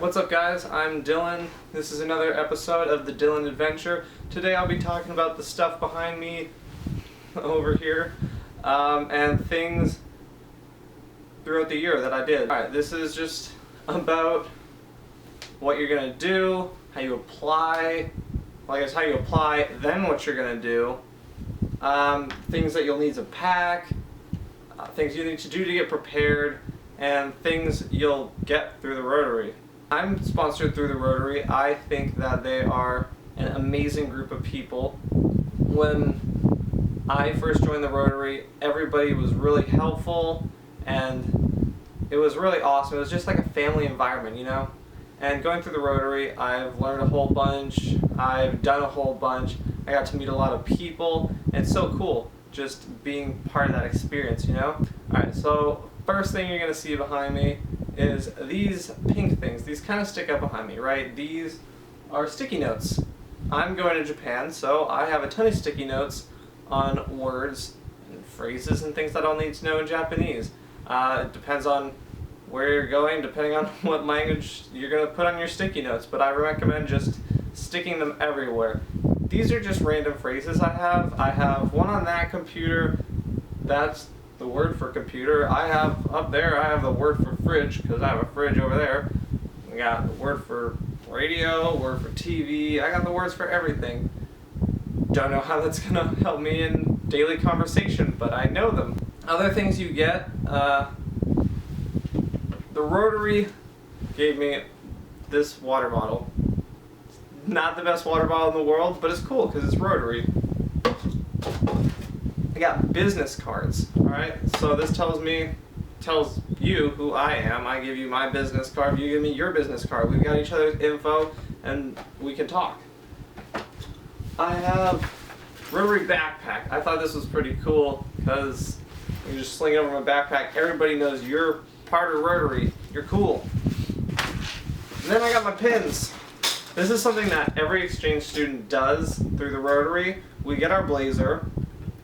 What's up guys, I'm Dylan. This is another episode of the Dylan Adventure. Today I'll be talking about the stuff behind me over here and things throughout the year that I did. Alright, this is just about what you're going to do, how you apply, well I guess how you apply, then what you're going to do, things that you'll need to pack, things you need to do to get prepared, and things you'll get through the Rotary. I'm sponsored through the Rotary. I think that they are an amazing group of people. When I first joined the Rotary, everybody was really helpful and it was really awesome. It was just like a family environment, you know? And going through the Rotary, I've learned a whole bunch, I've done a whole bunch, I got to meet a lot of people, and it's so cool just being part of that experience, you know? Alright, so first thing you're going to see behind me is these pink things. These kind of stick up behind me, right? These are sticky notes. I'm going to Japan, so I have a ton of sticky notes on words and phrases and things that I'll need to know in Japanese. It depends on where you're going, depending on what language you're going to put on your sticky notes, but I recommend just sticking them everywhere. These are just random phrases I have. I have one on that computer, that's the word for computer. I have up there, I have the word for fridge, because I have a fridge over there. I got the word for radio, word for TV, I got the words for everything. Don't know how that's going to help me in daily conversation, but I know them. Other things you get, the Rotary gave me this water bottle. Not the best water bottle in the world, but it's cool because it's Rotary. I got business cards, alright? So this tells you who I am. I give you my business card, you give me your business card. We've got each other's info and we can talk. I have Rotary backpack. I thought this was pretty cool because you just sling it over my backpack. Everybody knows you're part of Rotary. You're cool. And then I got my pins. This is something that every exchange student does through the Rotary. We get our blazer,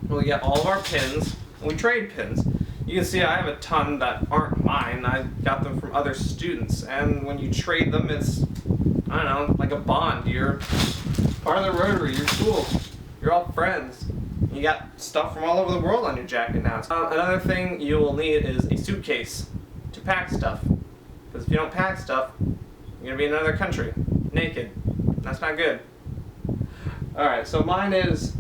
we get all of our pins, and we trade pins. You can see I have a ton that aren't mine. I got them from other students, and when you trade them, it's, I don't know, like a bond. You're part of the Rotary, you're cool, you're all friends. You got stuff from all over the world on your jacket now. Another thing you will need is a suitcase to pack stuff, because if you don't pack stuff, you're going to be in another country. Naked. That's not good. Alright, so mine is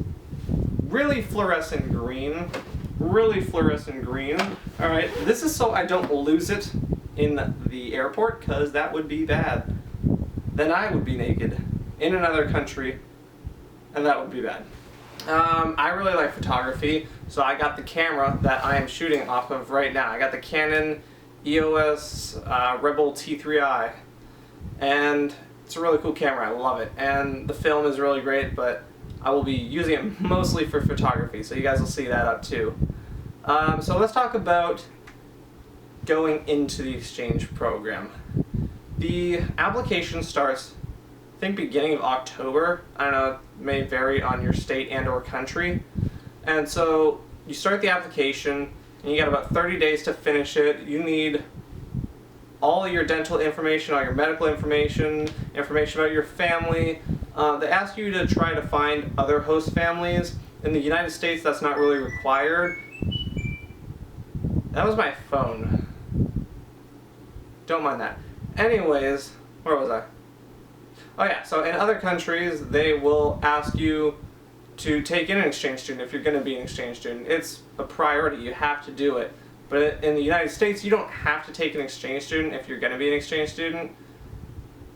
really fluorescent green. Really fluorescent green. Alright, this is so I don't lose it in the airport, because that would be bad. Then I would be naked in another country, and that would be bad. I really like photography, so I got the camera that I am shooting off of right now. I got the Canon EOS Rebel T3i, and it's a really cool camera, I love it, and the film is really great, but I will be using it mostly for photography, so you guys will see that up too. So let's talk about going into the exchange program. The application starts, I think, beginning of October. I don't know, it may vary on your state and or country. And so you start the application, and you got about 30 days to finish it. You need all your dental information, all your medical information, information about your family. They ask you to try to find other host families. In the United States, that's not really required. That was my phone. Don't mind that. Anyways, where was I? Oh yeah, so in other countries, they will ask you to take in an exchange student if you're going to be an exchange student. It's a priority, you have to do it. But in the United States, you don't have to take an exchange student if you're going to be an exchange student.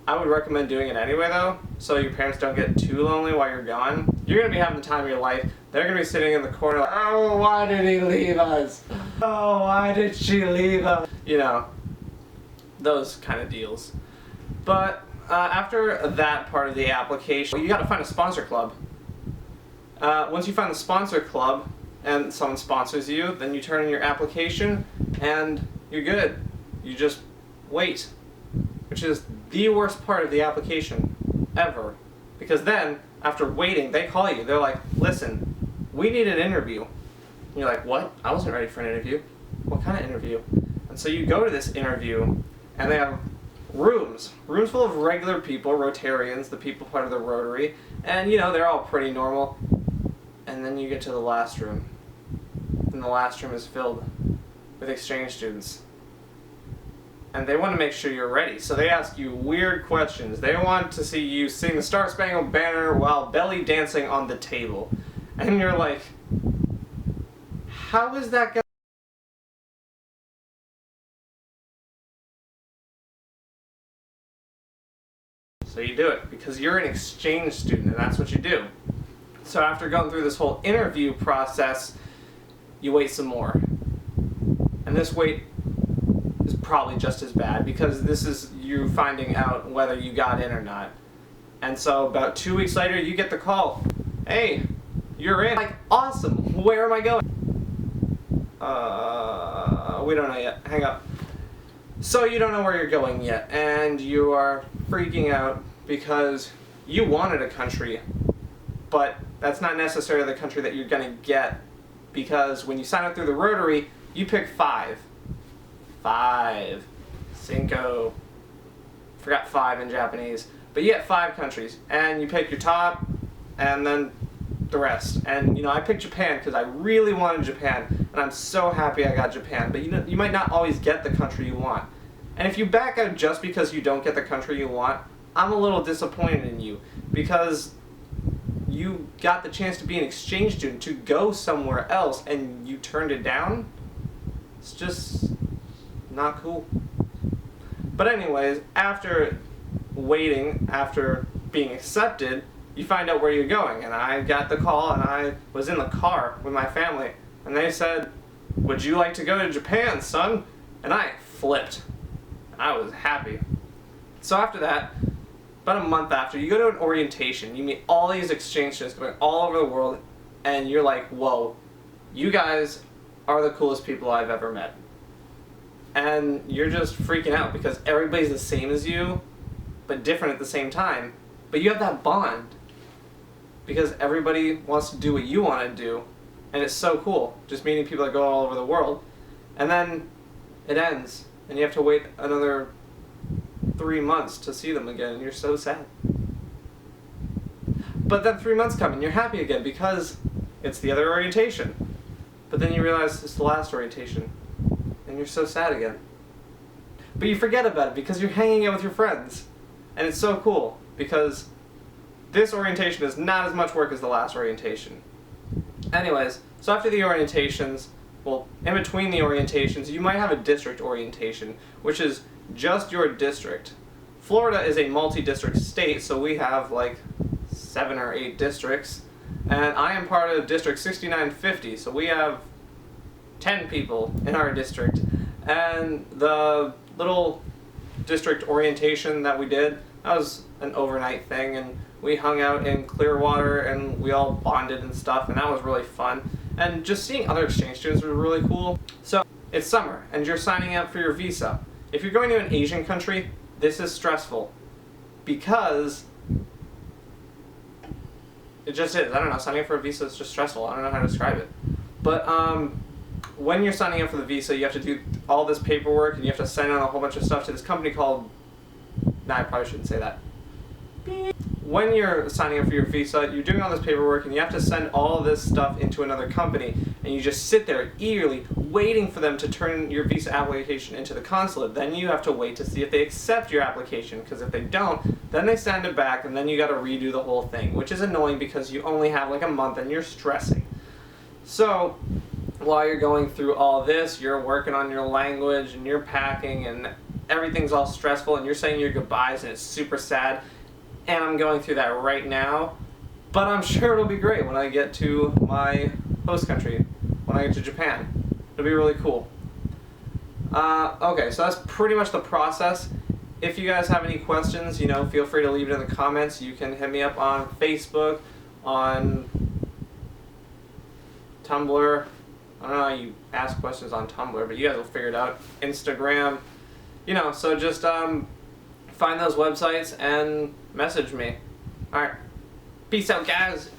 I would recommend doing it anyway though, so your parents don't get too lonely while you're gone. You're going to be having the time of your life. They're going to be sitting in the corner like, oh, why did he leave us? Oh, why did she leave us? You know, those kind of deals. But after that part of the application, you got to find a sponsor club. Once you find the sponsor club, and someone sponsors you, then you turn in your application and you're good. You just wait, which is the worst part of the application ever. Because then, after waiting, they call you. They're like, listen, we need an interview. And you're like, what? I wasn't ready for an interview. What kind of interview? And so you go to this interview, and they have rooms full of regular people, Rotarians, the people part of the Rotary, and they're all pretty normal. And then you get to the last room, and the last room is filled with exchange students. And they want to make sure you're ready, so they ask you weird questions. They want to see you sing the Star Spangled Banner while belly dancing on the table. And you're like, how is that going? So you do it because you're an exchange student, and that's what you do. So after going through this whole interview process, you wait some more. And this wait is probably just as bad because this is you finding out whether you got in or not. And so about 2 weeks later, you get the call. Hey, you're in. Like, awesome. Where am I going? We don't know yet. Hang up. So you don't know where you're going yet, and you are freaking out because you wanted a country, but that's not necessarily the country that you're going to get, because when you sign up through the Rotary, you pick 5. 5. Cinco. Forgot 5 in Japanese. But you get 5 countries, and you pick your top, and then the rest. And I picked Japan because I really wanted Japan, and I'm so happy I got Japan. But you might not always get the country you want. And if you back out just because you don't get the country you want, I'm a little disappointed in you, because you got the chance to be an exchange student, to go somewhere else, and you turned it down. It's just not cool. But anyways, after waiting, after being accepted, you find out where you're going. And I got the call, and I was in the car with my family, and they said, "Would you like to go to Japan, son?" And I flipped. I was happy. So after that, about a month after, you go to an orientation. You meet all these exchange students going all over the world, and you're like, whoa, you guys are the coolest people I've ever met. And you're just freaking out because everybody's the same as you, but different at the same time. But you have that bond because everybody wants to do what you want to do, and it's so cool, just meeting people that go all over the world. And then it ends, and you have to wait another 3 months to see them again, and you're so sad. But then 3 months come, and you're happy again because it's the other orientation. But then you realize it's the last orientation, and you're so sad again. But you forget about it because you're hanging out with your friends. And it's so cool because this orientation is not as much work as the last orientation. Anyways, so after the orientations, well, in between the orientations, you might have a district orientation, which is just your district. Florida is a multi-district state, so we have like 7 or 8 districts. And I am part of District 6950, so we have 10 people in our district. And the little district orientation that we did, that was an overnight thing, and we hung out in Clearwater and we all bonded and stuff, and that was really fun. And just seeing other exchange students was really cool. So it's summer and you're signing up for your visa. If you're going to an Asian country, this is stressful because it just is. I don't know, signing up for a visa is just stressful. I don't know how to describe it. But when you're signing up for the visa, you have to do all this paperwork, and you have to send out a whole bunch of stuff to this company called... Nah, I probably shouldn't say that. When you're signing up for your visa, you're doing all this paperwork, and you have to send all of this stuff into another company, and you just sit there eagerly waiting for them to turn your visa application into the consulate. Then you have to wait to see if they accept your application, because if they don't, then they send it back, and then you got to redo the whole thing, which is annoying because you only have like a month and you're stressing. So while you're going through all this, you're working on your language and you're packing, and everything's all stressful, and you're saying your goodbyes, and it's super sad. And I'm going through that right now, but I'm sure it'll be great when I get to my host country, when I get to Japan. It'll be really cool. Okay, so that's pretty much the process. If you guys have any questions, feel free to leave it in the comments. You can hit me up on Facebook, on Tumblr. I don't know how you ask questions on Tumblr, but you guys will figure it out. Instagram. So just find those websites and message me. Alright. Peace out, guys.